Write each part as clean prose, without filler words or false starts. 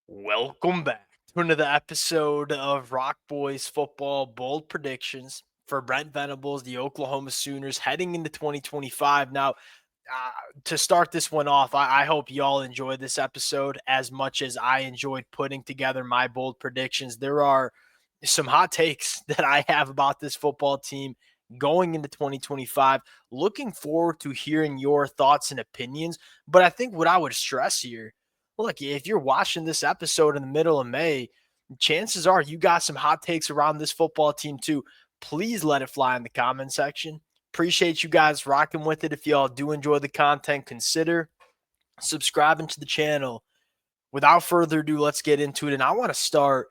Welcome back to another episode of Rock Boys Football Bold Predictions for Brent Venables, the Oklahoma Sooners, heading into 2025. Now, to start this one off, I hope y'all enjoyed this episode as much as I enjoyed putting together my bold predictions. There are some hot takes that I have about this football team going into 2025. Looking forward to hearing your thoughts and opinions. But I think what I would stress here, look, if you're watching this episode in the middle of May, chances are you got some hot takes around this football team too. Please let it fly in the comment section. Appreciate you guys rocking with it. If y'all do enjoy the content, consider subscribing to the channel. Without further ado, let's get into it. And I want to start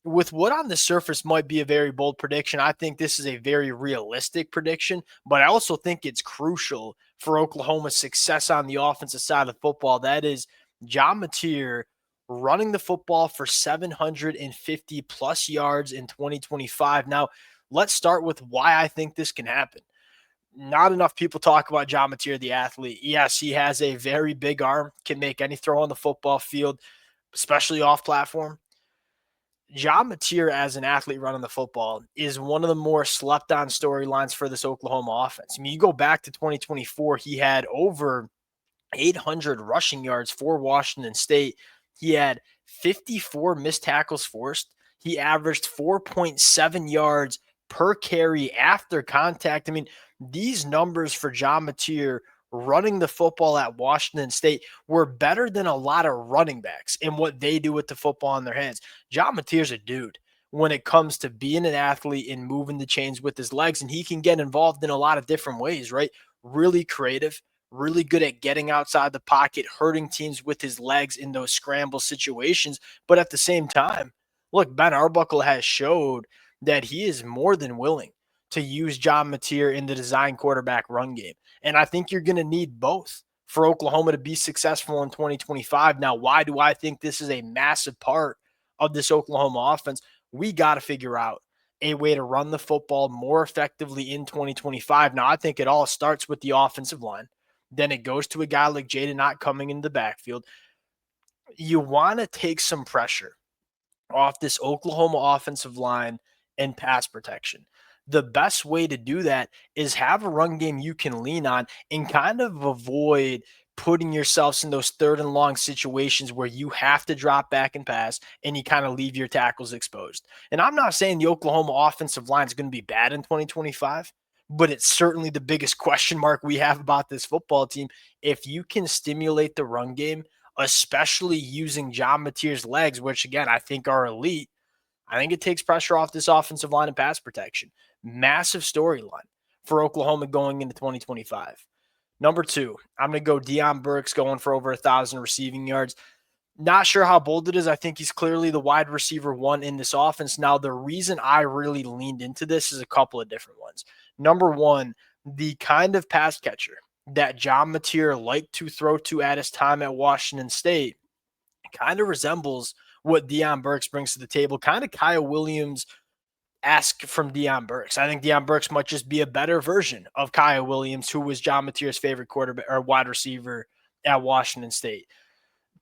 with what on the surface might be a very bold prediction. I think this is a very realistic prediction, but I also think it's crucial for Oklahoma's success on the offensive side of the football. That is John Mateer running the football for 750 plus yards in 2025. Now, let's start with why I think this can happen. Not enough people talk about John Mateer, the athlete. Yes, he has a very big arm, can make any throw on the football field, especially off platform. John Mateer as an athlete running the football is one of the more slept on storylines for this Oklahoma offense. I mean, you go back to 2024, he had over 800 rushing yards for Washington State. He had 54 missed tackles forced. He averaged 4.7 yards per carry after contact. I mean, these numbers for John Mateer running the football at Washington State were better than a lot of running backs in what they do with the football in their hands. John Mateer's a dude when it comes to being an athlete and moving the chains with his legs, and he can get involved in a lot of different ways, right? Really creative, really good at getting outside the pocket, hurting teams with his legs in those scramble situations. But at the same time, look, Ben Arbuckle has showed that he is more than willing to use John Mateer in the design quarterback run game. And I think you're going to need both for Oklahoma to be successful in 2025. Now, why do I think this is a massive part of this Oklahoma offense? We got to figure out a way to run the football more effectively in 2025. Now, I think it all starts with the offensive line. Then it goes to a guy like Jaden Ott coming in the backfield. You want to take some pressure off this Oklahoma offensive line and pass protection. The best way to do that is have a run game you can lean on and kind of avoid putting yourselves in those third and long situations where you have to drop back and pass and you kind of leave your tackles exposed. And I'm not saying the Oklahoma offensive line is going to be bad in 2025, but it's certainly the biggest question mark we have about this football team. If you can stimulate the run game, especially using John Mateer's legs, which again, I think are elite, I think it takes pressure off this offensive line and pass protection. Massive storyline for Oklahoma going into 2025. Number two, I'm going to go Deion Burks going for over 1,000 receiving yards. Not sure how bold it is. I think he's clearly the wide receiver one in this offense. Now, the reason I really leaned into this is a couple of different ones. Number one, the kind of pass catcher that John Mateer liked to throw to at his time at Washington State kind of resembles what Deion Burks brings to the table. Kind of Kyle Williams ask from Deion Burks. I think Deion Burks might just be a better version of Kyle Williams, who was John Mateer's favorite quarterback or wide receiver at Washington State.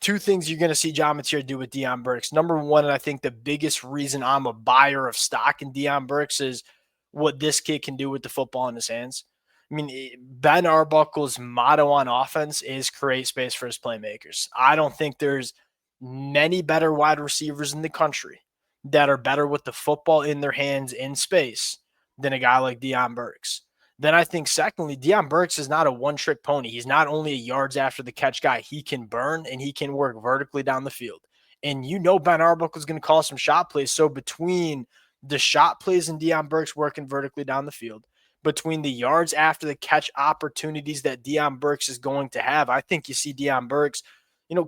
Two things you're going to see John Mateer do with Deion Burks. Number one, and I think the biggest reason I'm a buyer of stock in Deion Burks is what this kid can do with the football in his hands. I mean, Ben Arbuckle's motto on offense is create space for his playmakers. I don't think there's many better wide receivers in the country that are better with the football in their hands in space than a guy like Deion Burks. Then I think, secondly, Deion Burks is not a one-trick pony. He's not only a yards after the catch guy. He can burn and he can work vertically down the field. And you know Ben Arbuckle is going to call some shot plays. So between the shot plays and Deion Burks working vertically down the field, between the yards after the catch opportunities that Deion Burks is going to have, I think you see Deion Burks,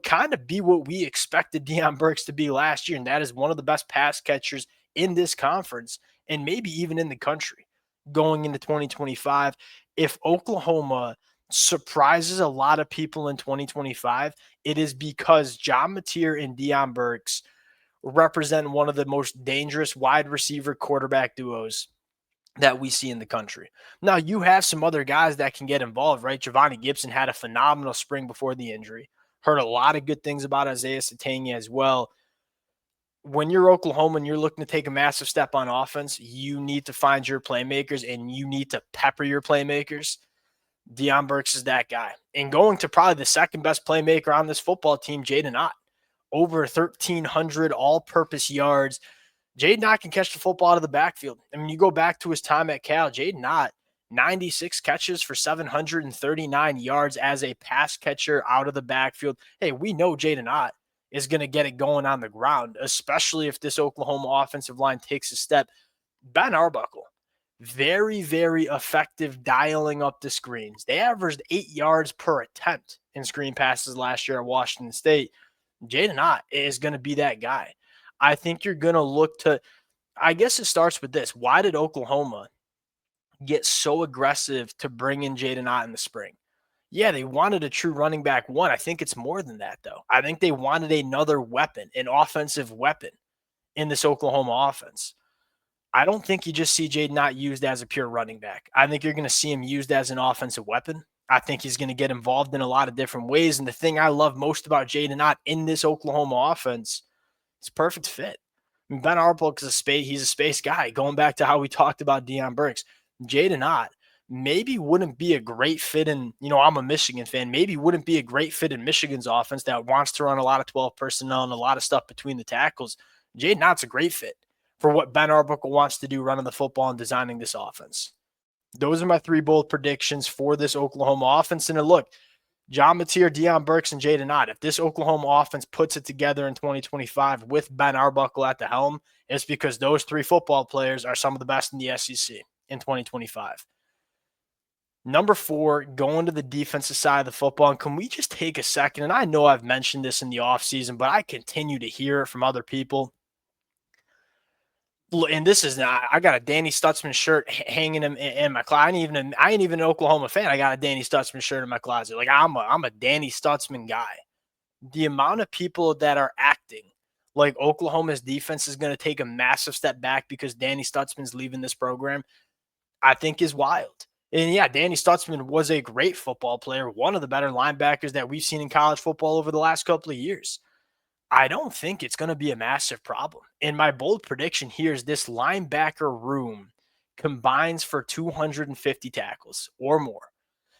kind of be what we expected Deion Burks to be last year. And that is one of the best pass catchers in this conference and maybe even in the country going into 2025. If Oklahoma surprises a lot of people in 2025, it is because John Mateer and Deion Burks represent one of the most dangerous wide receiver quarterback duos that we see in the country. Now, you have some other guys that can get involved, right? Giovanni Gibson had a phenomenal spring before the injury. Heard a lot of good things about Isaiah Satania as well. When you're Oklahoma and you're looking to take a massive step on offense, you need to find your playmakers and you need to pepper your playmakers. Deion Burks is that guy. And going to probably the second best playmaker on this football team, Jaden Ott. Over 1,300 all-purpose yards. Jaden Ott can catch the football out of the backfield. I mean, you go back to his time at Cal, Jaden Ott, 96 catches for 739 yards as a pass catcher out of the backfield. Hey, we know Jaden Ott is going to get it going on the ground, especially if this Oklahoma offensive line takes a step. Ben Arbuckle, very, very effective dialing up the screens. They averaged 8 yards per attempt in screen passes last year at Washington State. Jaden Ott is going to be that guy. I think you're going to look to, I guess it starts with this. Why did Oklahoma get so aggressive to bring in Jaden Ott in the spring? Yeah, they wanted a true running back one. I think it's more than that, though. I think they wanted another weapon, an offensive weapon in this Oklahoma offense. I don't think you just see Jaden Ott used as a pure running back. I think you're going to see him used as an offensive weapon. I think he's going to get involved in a lot of different ways. And the thing I love most about Jaden Ott in this Oklahoma offense, it's a perfect fit. I mean, Ben Arbuckle he's a space guy. Going back to how we talked about Deion Burks, Jaden Ott maybe wouldn't be a great fit in, I'm a Michigan fan, maybe wouldn't be a great fit in Michigan's offense that wants to run a lot of 12 personnel and a lot of stuff between the tackles. Jaden Ott's a great fit for what Ben Arbuckle wants to do running the football and designing this offense. Those are my 3 bold predictions for this Oklahoma offense. And look, John Mateer, Deion Burks, and Jaden Ott, if this Oklahoma offense puts it together in 2025 with Ben Arbuckle at the helm, it's because those 3 football players are some of the best in the SEC in 2025. Number 4, going to the defensive side of the football. And can we just take a second? And I know I've mentioned this in the offseason, but I continue to hear it from other people. And this is not, I got a Danny Stutzman shirt hanging in my closet. I ain't even an Oklahoma fan. I got a Danny Stutzman shirt in my closet. Like I'm a Danny Stutzman guy. The amount of people that are acting like Oklahoma's defense is going to take a massive step back because Danny Stutzman's leaving this program, I think is wild. And yeah, Danny Stutzman was a great football player, one of the better linebackers that we've seen in college football over the last couple of years. I don't think it's going to be a massive problem. And my bold prediction here is this linebacker room combines for 250 tackles or more.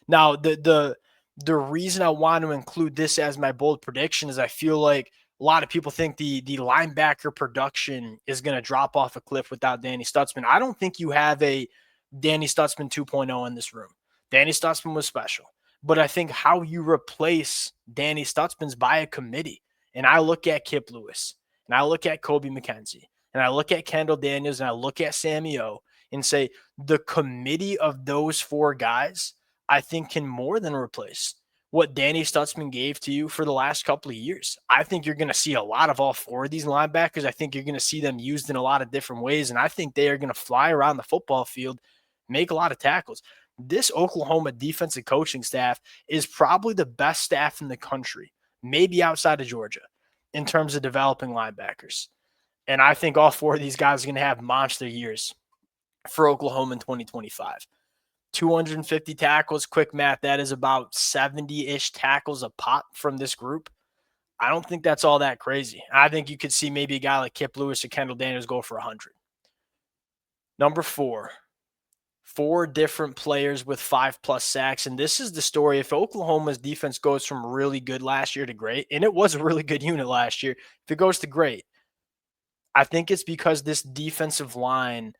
Now, the reason I want to include this as my bold prediction is I feel like a lot of people think the linebacker production is going to drop off a cliff without Danny Stutzman. I don't think you have a Danny Stutzman 2.0 in this room. Danny Stutzman was special. But I think how you replace Danny Stutzman's by a committee. And I look at Kip Lewis, and I look at Kobe McKenzie, and I look at Kendall Daniels, and I look at Sammy O, and say the committee of those 4 guys, I think can more than replace what Danny Stutzman gave to you for the last couple of years. I think you're going to see a lot of all 4 of these linebackers. I think you're going to see them used in a lot of different ways, and I think they are going to fly around the football field, make a lot of tackles. This Oklahoma defensive coaching staff is probably the best staff in the country, maybe outside of Georgia, in terms of developing linebackers. And I think all 4 of these guys are going to have monster years for Oklahoma in 2025. 250 tackles, quick math, that is about 70-ish tackles a pop from this group. I don't think that's all that crazy. I think you could see maybe a guy like Kip Lewis or Kendall Daniels go for 100. Number 4. 4 different players with 5+ sacks. And this is the story. If Oklahoma's defense goes from really good last year to great, and it was a really good unit last year, if it goes to great, I think it's because this defensive line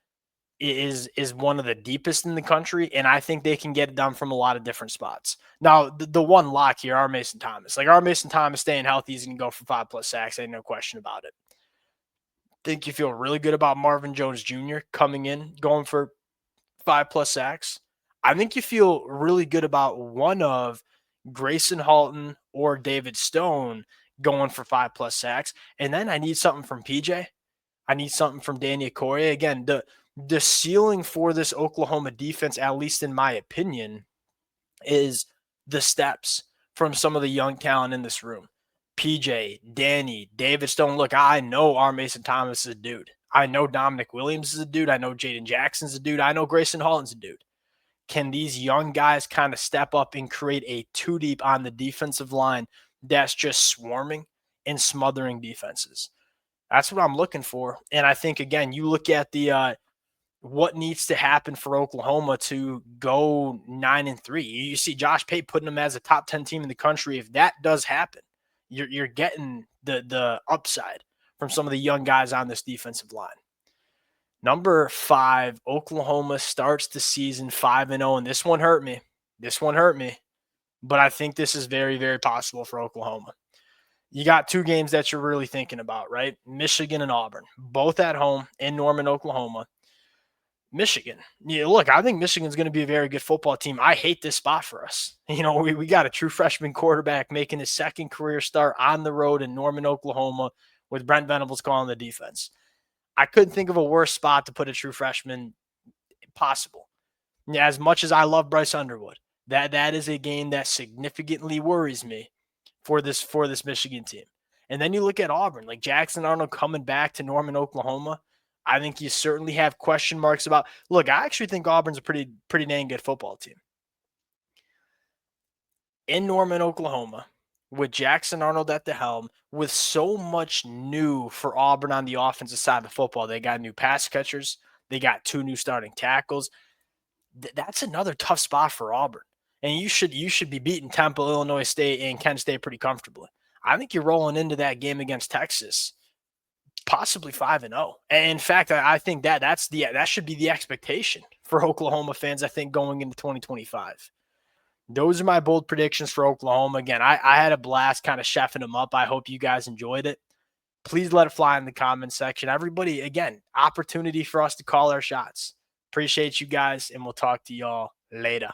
is one of the deepest in the country, and I think they can get it done from a lot of different spots. Now, the one lock here, R. Mason Thomas. Like, R. Mason Thomas staying healthy, he's going to go for 5+ sacks. Ain't no question about it. I think you feel really good about Marvin Jones Jr. coming in, going for 5+ sacks. I think you feel really good about one of Grayson Halton or David Stone going for 5+ sacks. And then I need something from PJ. I need something from Danny Okoye. Again, the ceiling for this Oklahoma defense, at least in my opinion, is the steps from some of the young talent in this room. PJ, Danny, David Stone. Look, I know R. Mason Thomas is a dude. I know Dominic Williams is a dude. I know Jaden Jackson's a dude. I know Grayson Halton's a dude. Can these young guys kind of step up and create a 2 deep on the defensive line that's just swarming and smothering defenses. That's what I'm looking for. And I think, again, you look at the what needs to happen for Oklahoma to go 9-3. You see Josh Pate putting them as a top 10 team in the country. If that does happen, you're getting the upside from some of the young guys on this defensive line. Number 5, Oklahoma starts the season 5-0, and this one hurt me. But I think this is very, very possible for Oklahoma. You got 2 games that you're really thinking about, right? Michigan and Auburn, both at home in Norman, Oklahoma. Michigan. Yeah, look, I think Michigan's going to be a very good football team. I hate this spot for us. We got a true freshman quarterback making his second career start on the road in Norman, Oklahoma, with Brent Venables calling the defense. I couldn't think of a worse spot to put a true freshman possible. As much as I love Bryce Underwood, that is a game that significantly worries me for this Michigan team. And then you look at Auburn, like Jackson Arnold coming back to Norman, Oklahoma. I think you certainly have question marks about. Look, I actually think Auburn's a pretty dang good football team. In Norman, Oklahoma, with Jackson Arnold at the helm, with so much new for Auburn on the offensive side of the football. They got new pass catchers. They got 2 new starting tackles. That's another tough spot for Auburn. And you should be beating Temple, Illinois State, and Kent State pretty comfortably. I think you're rolling into that game against Texas possibly 5-0. And in fact, I think that should be the expectation for Oklahoma fans, I think, going into 2025. Those are my bold predictions for Oklahoma. Again, I had a blast kind of chefing them up. I hope you guys enjoyed it. Please let it fly in the comments section. Everybody, again, opportunity for us to call our shots. Appreciate you guys, and we'll talk to y'all later.